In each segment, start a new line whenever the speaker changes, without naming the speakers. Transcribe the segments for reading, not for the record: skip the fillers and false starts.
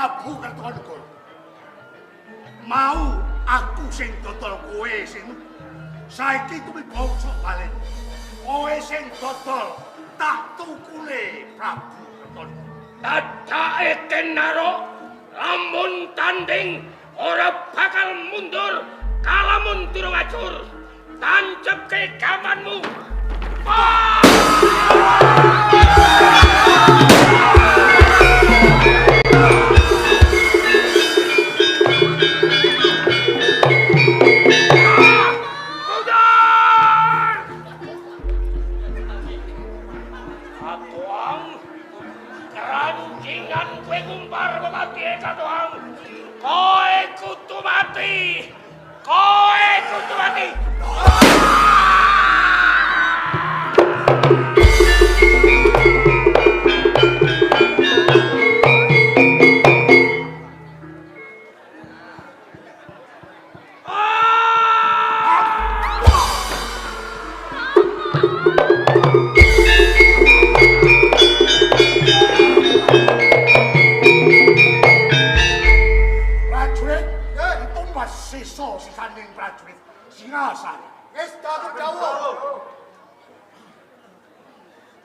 Prabu Kertanegara. Mau aku sing dodol kowe sing saiki tumibangsa balen. Kowe sing dodol tak tukule Prabu Kertanegara.
Tadake Kenaro lamun tanding ora bakal mundur kalamun durung acur. Tancepke gamanmu. Kerancingan kue kumpar memati Katuang. Kowe kudu mati. Kowe kudu mati.
Sisaning prajurit Singasari.
Wis datur dawuh.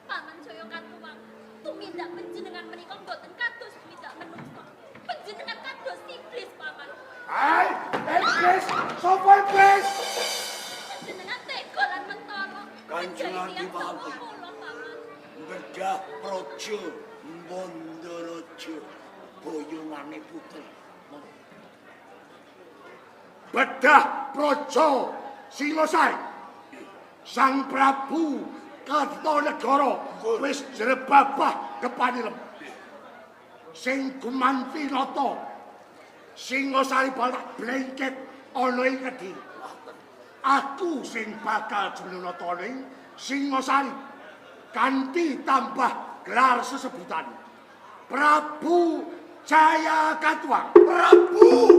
Paman Jaya Katuang, tumindak panjenengan menika boten kados tumindak menungsa. Panjenengan kados iblis, Paman.
Hai, iblis, sapa iblis?
Panjenengan tega lan mentara.
Kanjengan Dipaku.
Paman.
Bedah Praja Mandaraja boyongane putri.
Bedah Praja Singasari. Sang Prabu Kertanegara wis jrebabah kepanilem. Sing gumanti nata Singasari balak blengket ana ing Kediri. Aku sing bakal jenenata ning Singasari kanthi tambah gelar sesebutan Prabu Jaya Katuang. Prabu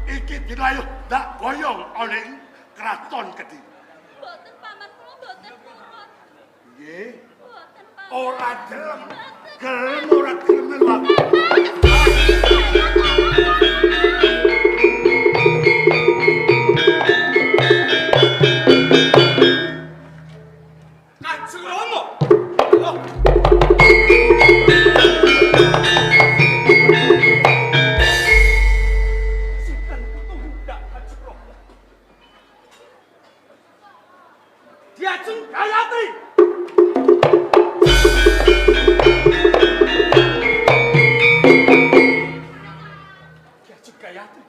iki dinayuh dak boyong oleh Kraton Kediri.
Boten Paman, kula boten purun.
Nggih.
Boten Paman.
Ora gelem. Gelem ora gelem wae.
Kanjeng Rama. Sinten tumindak Kanjeng Rama? Diajeng Gayatri. Diajeng Gayatri.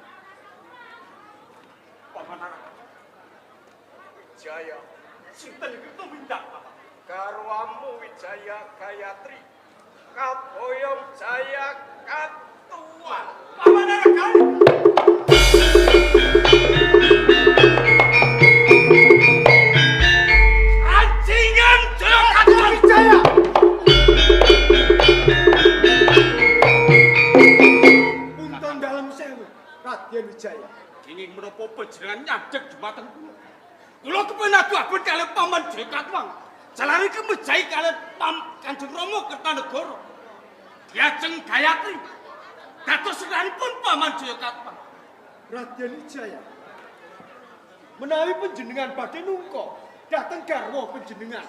Paman Araka.
Jaya
Sinten iki tumindak, Paman?
Karwamu Wijaya Gayatri. Kaboyong Jaya Katuang.
Paman Araka. Anjingan Jaya Katuang Wijaya.
Punten dalem sewu, Raden Wijaya.
Kenging menapa panjenengan nyadeg dumateng kula. Kula kepengin adu abot kalih Paman Jaya Katuang. Jalane kemejahi kalih Kanjeng Rama Kertanegara. Diajeng Gayatri. Dados seranipun Paman Jaya Katuang.
Raden Wijaya. Menawi panjenengan badhe nungka dhateng garwa panjenengan.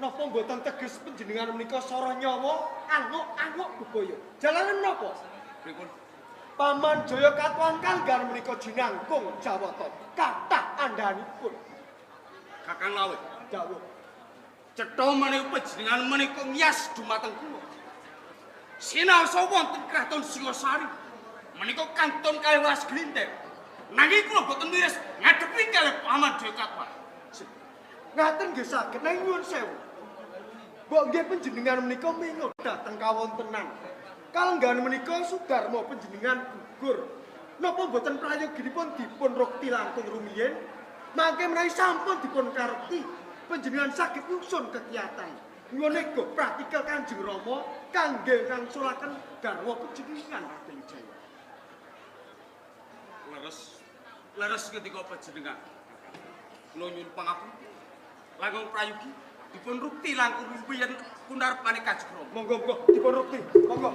Napa mboten teges panjenengan menika sara nyawa anguk-anguk bebaya. Jalaran napa?
Pripun?
Paman Jaya Katuang kanggar menika jinangkung Jawata. Kathah andhanipun.
Kakang Lawe.
Dawuh.
Cetha menawi panjenengan menika ngiyas dumateng kula. Sinaosa wonten Kraton Singasari menika kanton kalih was glindeng. Nanging kula boten miris ngadepi kalih Paman Jaya Katuang.
Ngaten nggih saged nanging nyuwun sewu. Mbok nggih panjenengan menika mingut dhateng kawontenan. Kalenggan menika Sudarma panjenengan gugur. Napa mboten prayoginipun dipun rukti langkung rumiyin? Mangke menawi sampun dipun karepti panjenengan saged nyusun kekiyatan. Nyuwun ega praktikal Kanjeng Rama kangge ngangsulaken garwa panjenengan Raden Wijaya.
Leres ketika panjenengan. Kula nyuwun pangapunten. Langkung prayogi dipun rukti langkung rumiyin kunarepane Kanjeng Rama.
Monggo dipun rukti. Monggo.